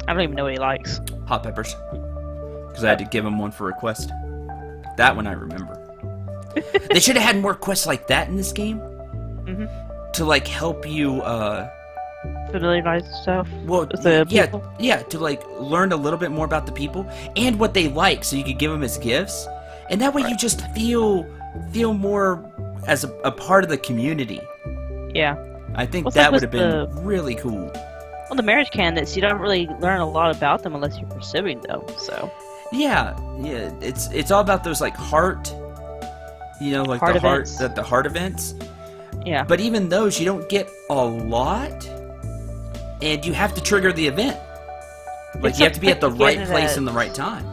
I don't even know what he likes. Hot peppers. Because I had to give him one for a quest. That one I remember. They should have had more quests like that in this game. Mm-hmm. To, like, help you, Familiarize yourself well, with the yeah, people. yeah, to, like, learn a little bit more about the people and what they like, so you could give them as gifts. And that way you just feel more as a part of the community. Yeah. I think What's that up would with have been really cool. Well, the marriage candidates, you don't really learn a lot about them unless you're pursuing them, so... Yeah, it's all about those, like, heart, you know, like Heart the heart, events. the heart events. Yeah. But even those, you don't get a lot, and you have to trigger the event. Like, It's you have to be at the something right that- place in the right time.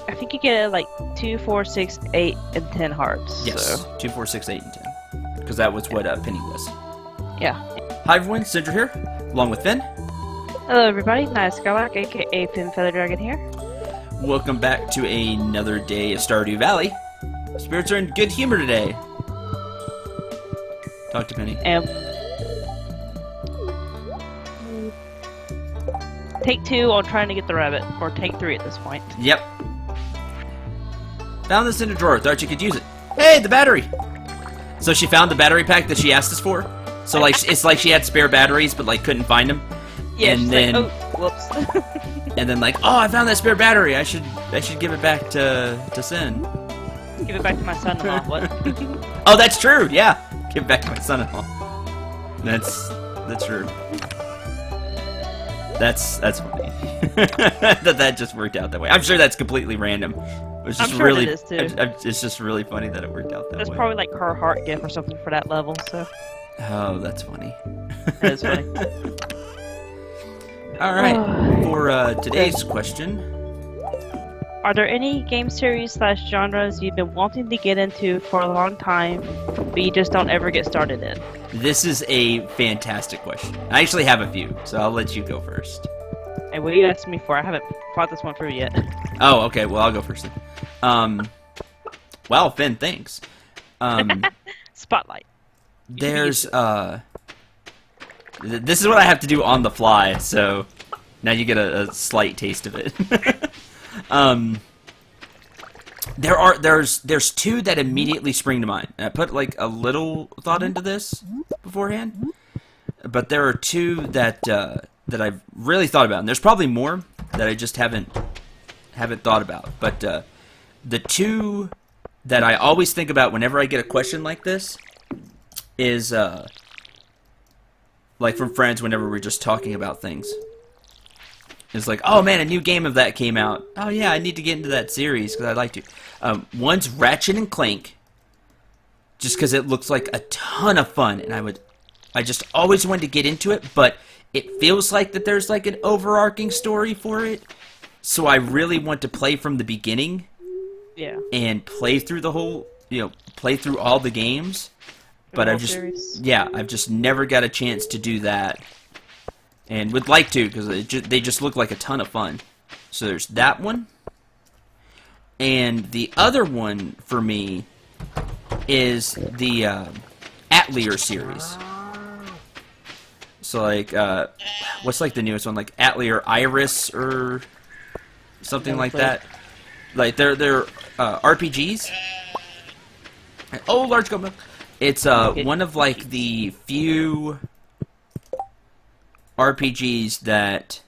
I think you get like 2, 4, 6, 8, and 10 hearts. Yes, So, 2, 4, 6, 8, and 10. Because that was what Penny was. yeah. Hi everyone, Cendril here, along with Finn. Hello everybody, Nice Skylark, aka Pin Feather Dragon here. Welcome back to another day of Stardew Valley. Spirits are in good humor today. Talk to Penny. And take 2 on trying to get the rabbit, or take 3 at this point. Yep. Found this in a drawer. Thought you could use it. Hey, the battery! So she found the battery pack that she asked us for? So, like, it's like she had spare batteries, but, like, couldn't find them? Yeah, And she's then- like, oh, whoops. And then, like, oh, I found that spare battery. I should give it back to Sin. Give it back to my son-in-law. What? Oh, that's true. Yeah, give it back to my son-in-law. That's true. That's funny. that just worked out that way. I'm sure that's completely random. It's just I'm sure really, it is, too. It's just really funny that it worked out that That's way. probably like her heart gift or something for that level, so Oh, that's funny. that is funny. All right, for today's question, Are there any game series / genres you've been wanting to get into for a long time, but you just don't ever get started in? this is a fantastic question. I actually have a few, so I'll let you go first. And what are you asking me for? I haven't thought this one through yet. Oh, okay. Well, I'll go first then. Well, Finn, thanks. Spotlight. There's this is what I have to do on the fly, so now you get a slight taste of it. There's 2 that immediately spring to mind. I put like a little thought into this beforehand, but there are 2 that I've really thought about, and there's probably more that I just haven't thought about. But the 2 that I always think about whenever I get a question like this is like from friends whenever we're just talking about things. It's like, oh man, a new game of that came out. Oh yeah, I need to get into that series because I'd like to. One's Ratchet and Clank, just because it looks like a ton of fun, and I just always wanted to get into it, but it feels like that there's like an overarching story for it, so I really want to play from the beginning. Yeah. And play through the whole, play through all the games. But The I've whole just, series. yeah, I've just never got a chance to do that. And would like to, because they just look like a ton of fun. So there's that one. And the other one for me is the Atelier series. So like, what's like the newest one? Like Atelier Iris or something like that. Like they're RPGs. Oh, large goat milk. It's one of like the few RPGs that,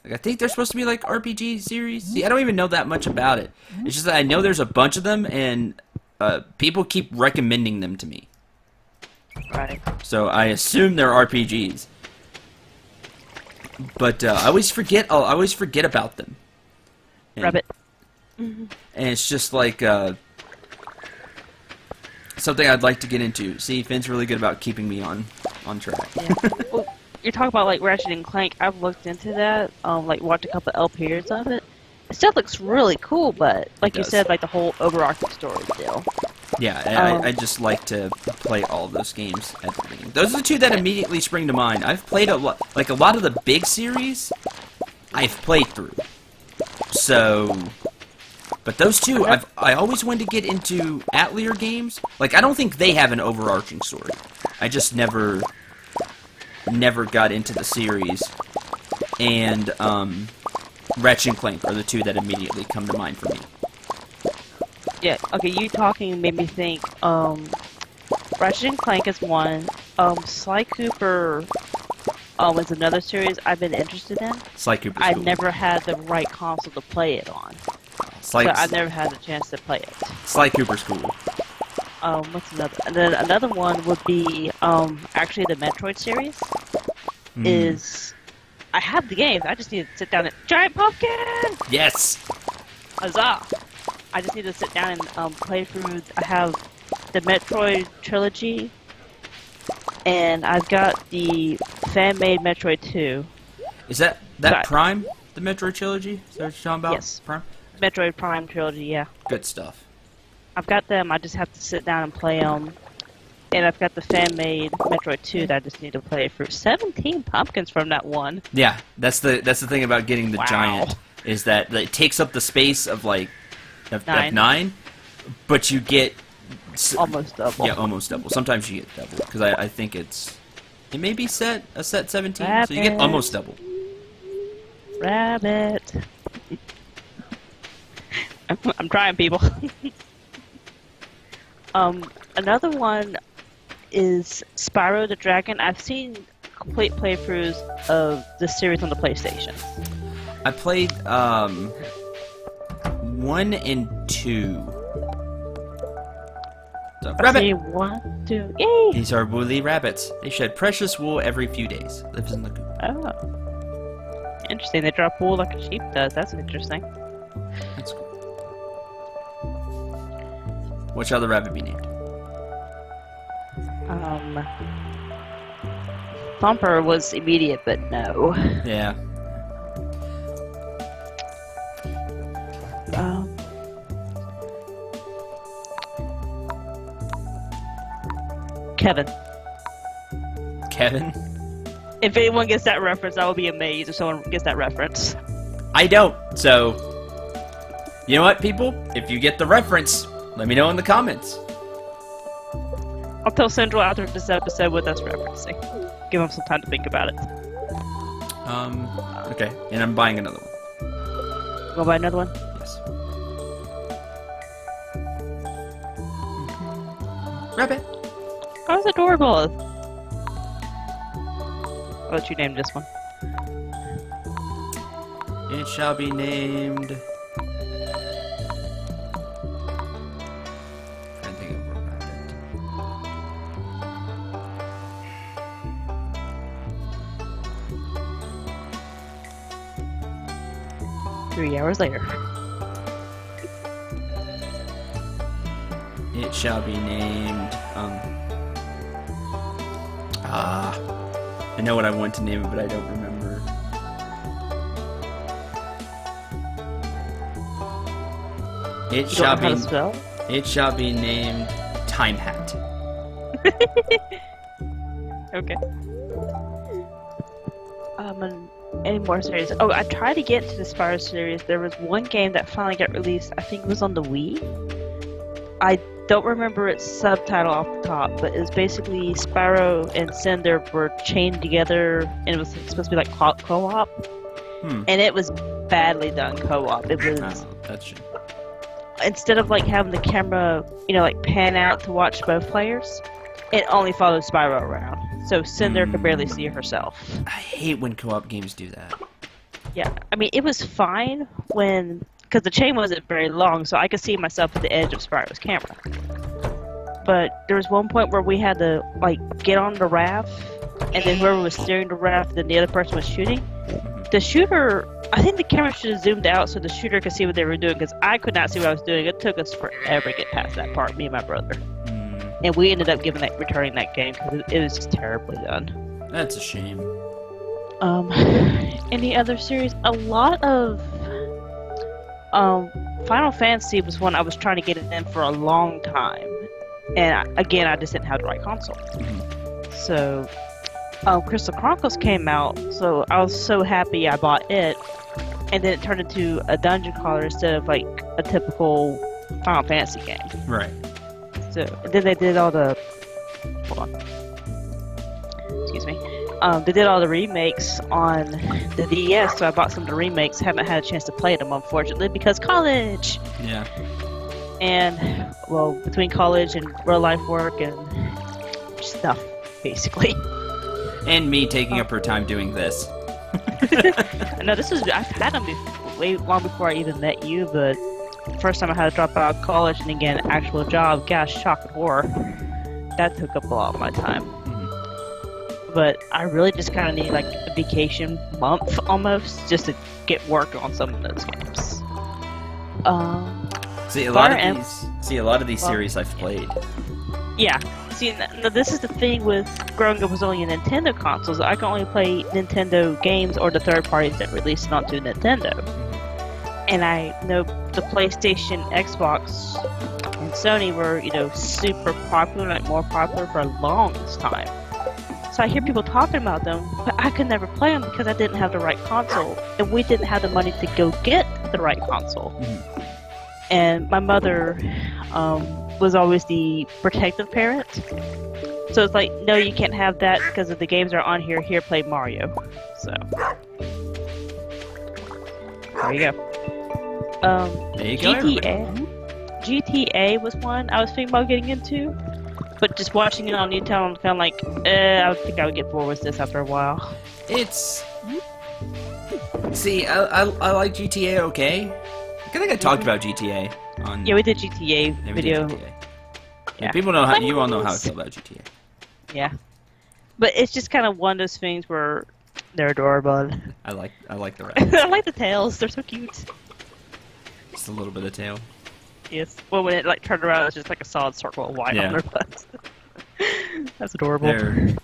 like, I think they're supposed to be like RPG series. See, I don't even know that much about it. It's just that I know there's a bunch of them, and people keep recommending them to me. Right. So I assume they're RPGs. But I always forget about them. And, Rabbit. and it's just like something I'd like to get into. See, Finn's really good about keeping me on track. Yeah. Well, you're talking about like Ratchet and Clank. I've looked into that. Like watched a couple of LPs of it. It still looks really cool, but like you does. said, like the whole overarching story still. Yeah, I just like to play all those games at the beginning. Those are the 2 that immediately spring to mind. I've played a lot of the big series. I've played through. So, but those 2, I always wanted to get into Atelier games. Like, I don't think they have an overarching story. I just never got into the series. and Ratchet and Clank are the two that immediately come to mind for me. Yeah, okay, you talking made me think, Ratchet and Clank is one, Sly Cooper, is another series I've been interested in. Sly Cooper's I've cool. never had the right console to play it on. So I've never had the chance to play it. Sly Cooper's cool. What's another? And then another one would be, actually the Metroid series. I have the games, I just need to sit down and... Giant Pumpkin! Yes! Huzzah! I just need to sit down and play through... I have the Metroid trilogy, and I've got the fan-made Metroid 2. Is that Prime? The Metroid trilogy? Is that what you're talking about? Yes. Prime? Metroid Prime trilogy, yeah. Good stuff. I've got them, I just have to sit down and play them. And I've got the fan-made Metroid 2 that I just need to play through. 17 pumpkins from that one. Yeah, that's the thing about getting the giant, is that it takes up the space of like nine, but you get almost double. Yeah, almost double. Sometimes you get double because I think it may be a set 17, Rabbit. So you get almost double. Rabbit. I'm trying, people. Another one is Spyro the Dragon. I've seen complete playthroughs of the series on the PlayStation. I played 1 and 2. So, rabbit! 1, 2, yay! These are woolly rabbits. They shed precious wool every few days. Lives in the coop. Oh. Interesting. They drop wool like a sheep does. That's interesting. That's cool. What shall the rabbit be named? Thumper was immediate, but no. Yeah. Kevin. Kevin? If anyone gets that reference, I will be amazed if someone gets that reference. I don't, so... You know what, people? If you get the reference, let me know in the comments. I'll tell Cendril after this episode what that's referencing. Give him some time to think about it. Okay. And I'm buying another one. Go buy another one? Yes. Rabbit. Oh, it's adorable. I'll let you name this one. It shall be named... I think of a rabbit. 3 hours later. It shall be named, I know what I want to name it, but I don't remember. It shall be... It shall be named Time Hat. Okay. Any more series? Oh, I tried to get to the Spyro series. There was one game that finally got released. I think it was on the Wii. I don't remember its subtitle off the top, but it was basically Spyro and Cinder were chained together, and it was supposed to be like co-op. And it was badly done co-op. It was... That's true. Instead of like having the camera, like pan out to watch both players, it only followed Spyro around. So Cinder could barely see herself. I hate when co-op games do that. Yeah, I mean, it was fine because the chain wasn't very long, so I could see myself at the edge of Spyro's camera. But there was one point where we had to, get on the raft, and then whoever was steering the raft, then the other person was shooting. The shooter, I think the camera should have zoomed out so the shooter could see what they were doing, because I could not see what I was doing. It took us forever to get past that part, me and my brother. And we ended up returning that game because it was just terribly done. That's a shame. Any other series? A lot of Final Fantasy was one I was trying to get it in for a long time, and again I just didn't have the right console. So Crystal Chronicles came out, so I was so happy I bought it, and then it turned into a dungeon crawler instead of a typical Final Fantasy game. Right. So and then they did all the... Hold on. Excuse me. They did all the remakes on the DS, so I bought some of the remakes. Haven't had a chance to play them, unfortunately, because college. Yeah. And well, between college and real life work and stuff, basically. And me taking up her time doing this. No, I've had them way long before I even met you, but first time I had to drop out of college and then get an actual job, gosh, shock and horror. That took up a lot of my time. But I really just kind of need like a vacation month almost just to get work on some of those games. See, a lot of these series I've played. Yeah. See, now this is the thing with growing up with only Nintendo consoles. I can only play Nintendo games or the third parties that released it onto Nintendo. And I know the PlayStation, Xbox, and Sony were, super popular, like more popular for the longest time. So I hear people talking about them, but I could never play them because I didn't have the right console, and we didn't have the money to go get the right console. And my mother was always the protective parent. So it's like, no, you can't have that because if the games are on here, play Mario. So there you go. There you go, everybody. GTA was one I was thinking about getting into, but just watching it on Newtown, I'm kind of like, I think I would get bored with this after a while. See, I like GTA okay. I think I talked about GTA on... Yeah, we did GTA video. Yeah. People know how... You all know how I feel about GTA. Yeah. But it's just kind of one of those things where they're adorable. I like the rest. I like the tails. They're so cute. Just a little bit of tail. Yes. Well, when it turned around, it's just like a solid circle of white on their butts. That's adorable. They're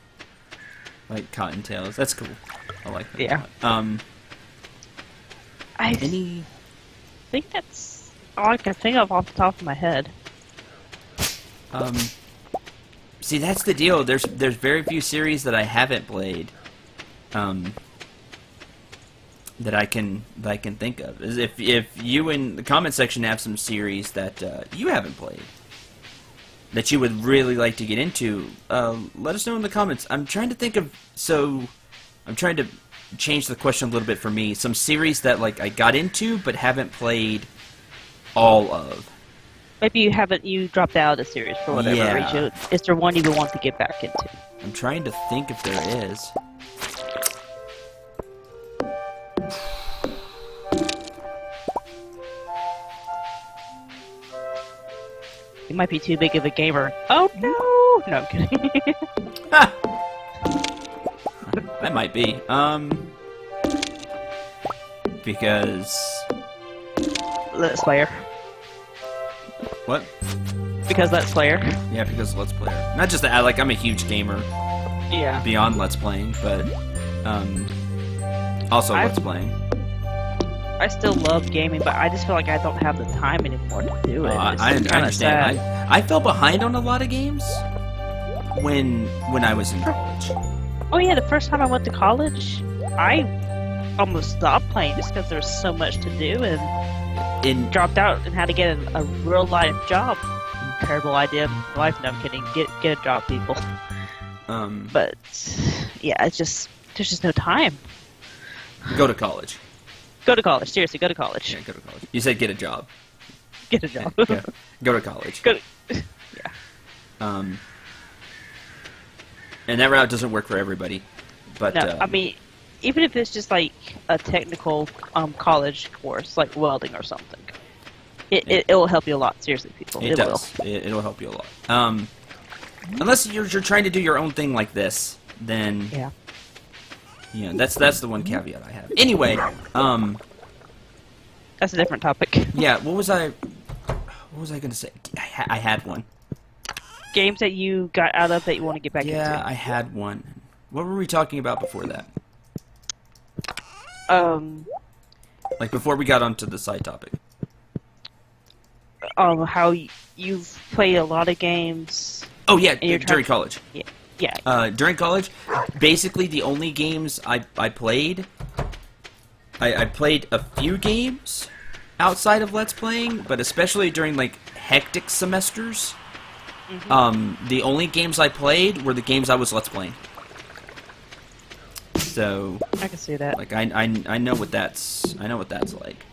like cottontails. That's cool. I like that. Yeah. I think that's all I can think of off the top of my head. See, that's the deal. There's very few series that I haven't played. That I can think of. If you in the comment section have some series that you haven't played that you would really like to get into, let us know in the comments. I'm trying to think of I'm trying to change the question a little bit for me. Some series that I got into but haven't played all of. Maybe you dropped out of the series for whatever reason. Is there one you would want to get back into? I'm trying to think if there is. You might be too big of a gamer. Oh no! No, I'm kidding. I might be. Because... Let's Player. What? Because Let's Player. Yeah, because Let's Player. Not just that, I'm a huge gamer. Yeah. Beyond Let's Playing, but, also Let's Playing. I still love gaming, but I just feel like I don't have the time anymore to do it. I understand. I fell behind on a lot of games when I was in college. Oh yeah, the first time I went to college, I almost stopped playing just because there was so much to do and dropped out and had to get a real life job. Terrible idea of life. No, I'm kidding. Get a job, people. But yeah, there's just no time. Go to college. Go to college. Seriously, go to college. Yeah, go to college. You said get a job. Get a job. Yeah. Go to college. Yeah. And that route doesn't work for everybody. But no, I mean, even if it's just like a technical college course, like welding or something, it will help you a lot. Seriously, people. It does. It'll help you a lot. Unless you're trying to do your own thing like this, then yeah, that's the one caveat I have. Anyway, that's a different topic. Yeah, what was I gonna say? I had one. Games that you got out of that you want to get back into. Yeah, I had one. What were we talking about before that? Like before we got onto the side topic. How you've played a lot of games. Oh yeah, during college. Yeah. During college, basically the only games I played, I played a few games outside of Let's Playing, but especially during hectic semesters. The only games I played were the games I was Let's Playing. So I can see that. like I know what that's like.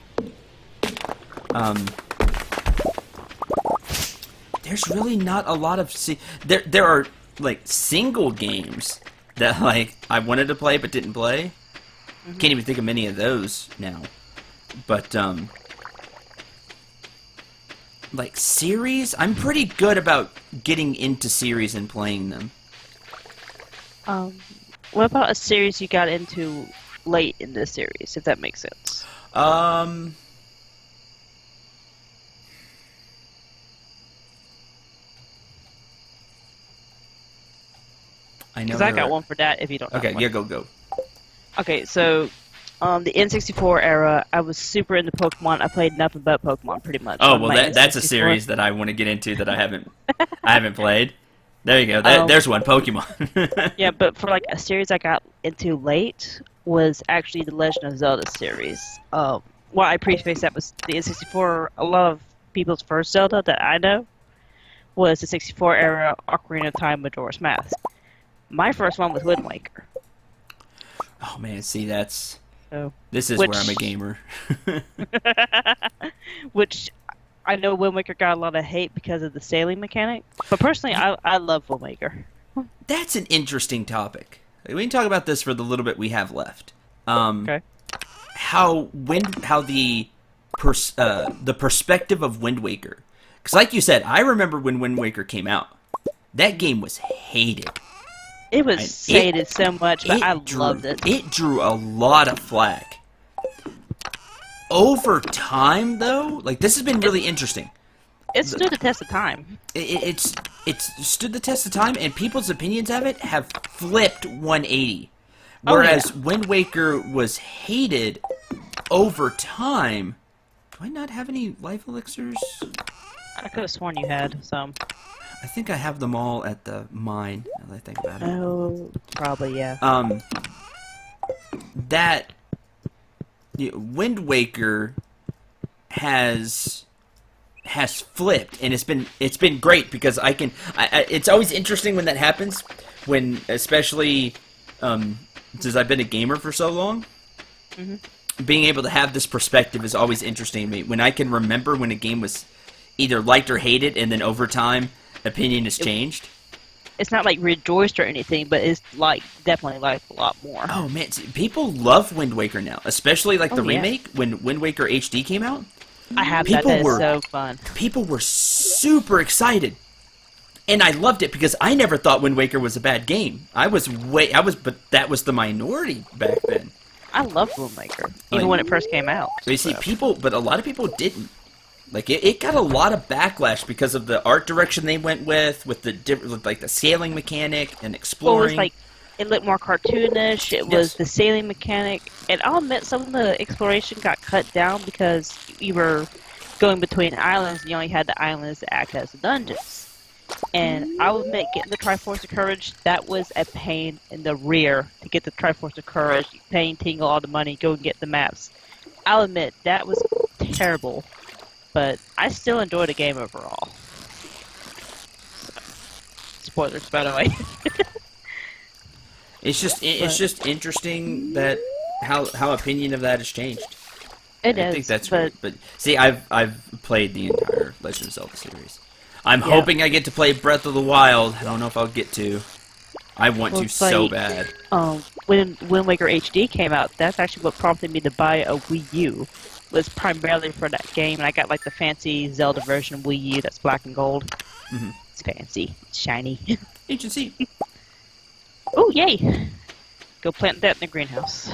There's really not a lot of there are like single games that like I wanted to play but didn't play. Can't even think of many of those now. But like series, I'm pretty good about getting into series and playing them. What about a series you got into late in the series, if that makes sense? I know. Because I got one for that. If you don't know. Okay, one. yeah, go. Okay, so the N64 era, I was super into Pokemon. I played nothing but Pokemon, pretty much. Oh on well, my that's a N64. series that I want to get into that I haven't played. There you go. There's one, Pokemon. Yeah, but for like a series I got into late was actually the Legend of Zelda series. Well, I preface that was the N64. A lot of people's first Zelda that I know was the 64 era Ocarina of Time Majora's Mask. My first one was Wind Waker. Oh man, see this is which, where I'm a gamer. Which I know Wind Waker got a lot of hate because of the sailing mechanic, but personally, I love Wind Waker. That's an interesting topic. We can talk about this for the little bit we have left. Okay. How the perspective of Wind Waker, because like you said, I remember when Wind Waker came out. That game was hated. It was hated so much, but I loved it. It drew a lot of flack. Over time, though, like this has been really interesting. It stood the test of time. It's stood the test of time, and people's opinions of it have flipped 180. Whereas Wind Waker was hated over time. Do I not have any life elixirs? I could have sworn you had some. I think I have them all at the mine, now that I think about it. Oh, probably, yeah. Wind Waker has flipped, and it's been great because it's always interesting when that happens, when especially since I've been a gamer for so long. Being able to have this perspective is always interesting to me. When I can remember when a game was either liked or hated, and then over time opinion has changed. It's not like rejoiced or anything, but it's like definitely liked a lot more. Oh man, people love Wind Waker now, especially like the remake when Wind Waker HD came out. I have that. That is so fun. People were super excited, and I loved it because I never thought Wind Waker was a bad game. But that was the minority back then. I loved Wind Waker, even when it first came out. So you see, but a lot of people didn't. Like it got a lot of backlash because of the art direction they went with the sailing mechanic and exploring. Well, it looked more cartoonish. It was the sailing mechanic, and I'll admit some of the exploration got cut down because you were going between islands, and you only had the islands to act as the dungeons. And I'll admit, getting the Triforce of Courage, that was a pain in the rear to get the Triforce of Courage, paying Tingle all the money, go and get the maps. I'll admit, that was terrible. But I still enjoy the game overall. So, spoilers, by the way. It's just interesting that how opinion of that has changed. I think that's great. But see, I've played the entire Legend of Zelda series. I'm hoping I get to play Breath of the Wild. I don't know if I'll get to. I want to so bad. When Wind Waker HD came out, that's actually what prompted me to buy a Wii U. Was primarily for that game, and I got like the fancy Zelda version of Wii U that's black and gold. It's fancy, it's shiny. Agency. Oh yay! Go plant that in the greenhouse.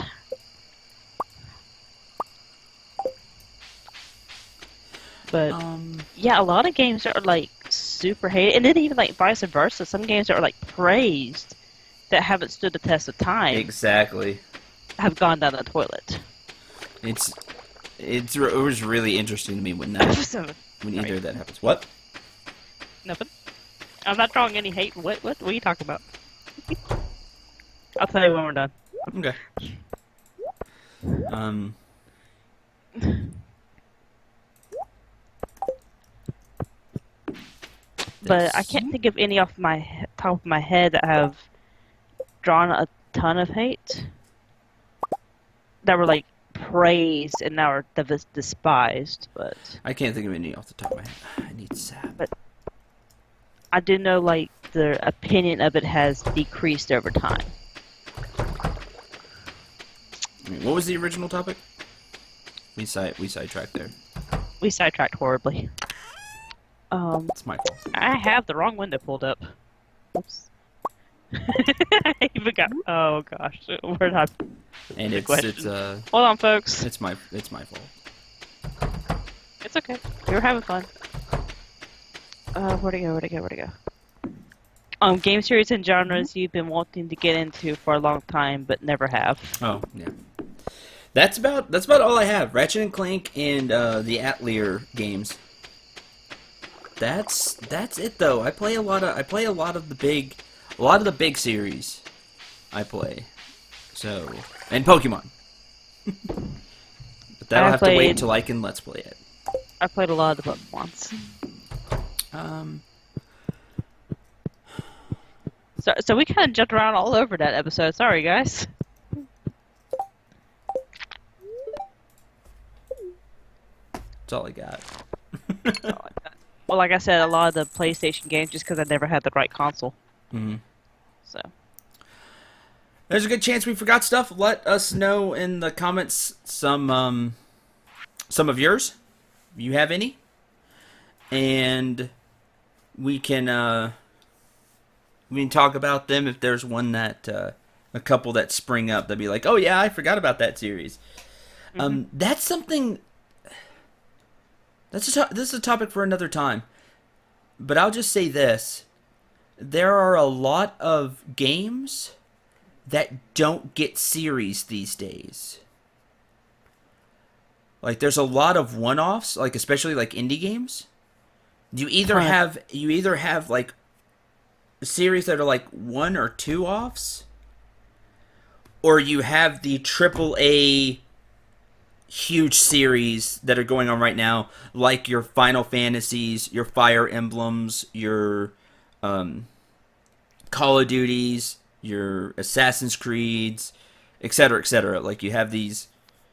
But yeah, a lot of games are like super hated, and then even like vice versa. Some games that are like praised that haven't stood the test of time. Exactly. Have gone down the toilet. It was really interesting to me when either of that happens. What? Nothing. I'm not drawing any hate. What are you talking about? I'll tell you when we're done. Okay. But I can't think of any off my top of my head that have drawn a ton of hate. that were like praised and now are despised. But I can't think of any off the top of my head. I need sap. but I do know like the opinion of it has decreased over time. What was the original topic? We sidetracked there. We sidetracked horribly. It's my fault. I have the wrong window pulled up. Oops. I even got. Oh gosh, where did I? And it's Hold on, folks. it's my fault. It's okay. We were having fun. Where'd it go? Game series and genres you've been wanting to get into for a long time but never have. Oh yeah. That's about all I have. Ratchet and Clank and the Atelier games. That's it though. I play a lot of the big series. I play. So, and Pokemon. But that'll have to wait until I can Let's Play it. I played a lot of the Pokemons. So we kind of jumped around all over that episode. Sorry, guys. That's all I got. Well, like I said, a lot of the PlayStation games just because I never had the right console. Mm-hmm. So. There's a good chance we forgot stuff. Let us know in the comments some of yours. If you have any. And we can talk about them if there's one that a couple that spring up that'd be like, oh yeah, I forgot about that series. Mm-hmm. That's something. This is a topic for another time. But I'll just say this: there are a lot of games that don't get series these days. Like there's a lot of one-offs, like especially like indie games. You either have like series that are like one or two offs, or you have the AAA huge series that are going on right now, like your Final Fantasies, your Fire Emblems, your Call of Duties, your Assassin's Creeds, etc., etc. Like you have these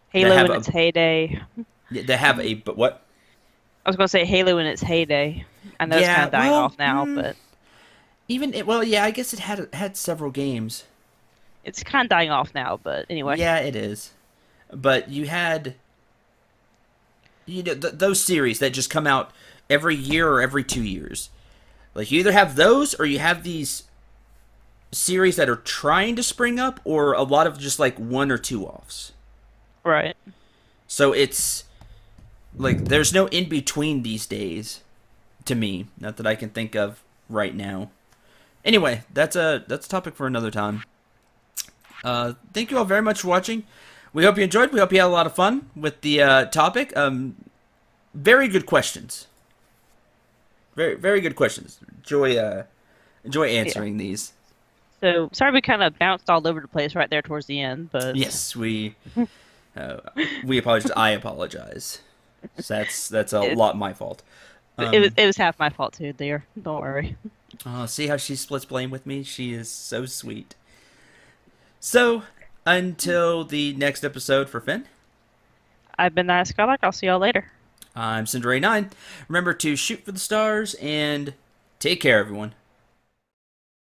Halo in its heyday. They have a but what? I was gonna say Halo in its heyday. I know it's kind of dying off now, but I guess it had several games. It's kind of dying off now, but anyway. Yeah, it is. But you had, those series that just come out every year or every 2 years. Like you either have those or you have these series that are trying to spring up, or a lot of just like one or two offs. Right. So it's like there's no in between these days, to me. Not that I can think of right now. Anyway, that's a topic for another time. Thank you all very much for watching. We hope you enjoyed. We hope you had a lot of fun with the topic. Very good questions. Very, very good questions. Enjoy answering these. So sorry we kind of bounced all over the place right there towards the end, but yes, we apologize. I apologize. So that's a lot my fault. It was half my fault too, dear. Don't worry. See how she splits blame with me? She is so sweet. So, until the next episode for Finn. I've been Nice Skylark. I'll see y'all later. I'm Cendril 9. Remember to shoot for the stars and take care, everyone.